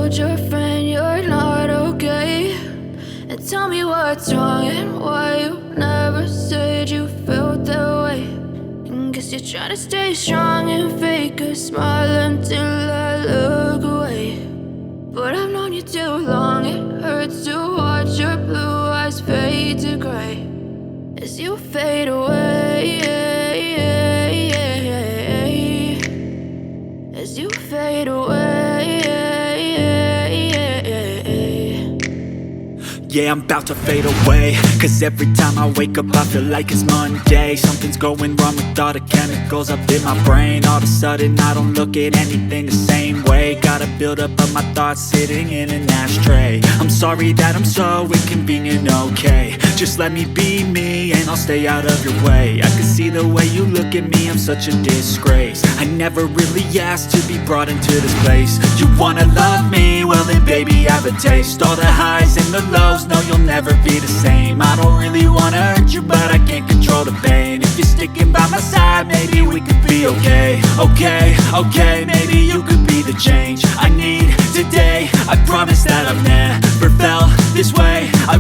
told your friend you're not okay, and tell me what's wrong and why you never said you felt that way. And guess you're trying to stay strong and fake a smile until I look away. But I've known you too long, it hurts to watch your blue eyes fade to gray as you fade away, as you fade away. Yeah, I'm about to fade away, cause every time I wake up I feel like it's Monday. Something's going wrong with all the chemicals up in my brain. All of a sudden I don't look at anything the same way. Got a build up of my thoughts sitting in an ashtray. I'm sorry that I'm so inconvenient, okay. Just let me be me and I'll stay out of your way. I can see the way you look at me, I'm such a disgrace. I never really asked to be brought into this place. You wanna love me? Well then baby have a taste. All the highs and the lows, no you'll never be the same. I don't really wanna hurt you but I can't control the pain. If you're sticking by my side, maybe we could be okay. Okay, maybe you could be the change I need today. I promise that I've never felt this way. I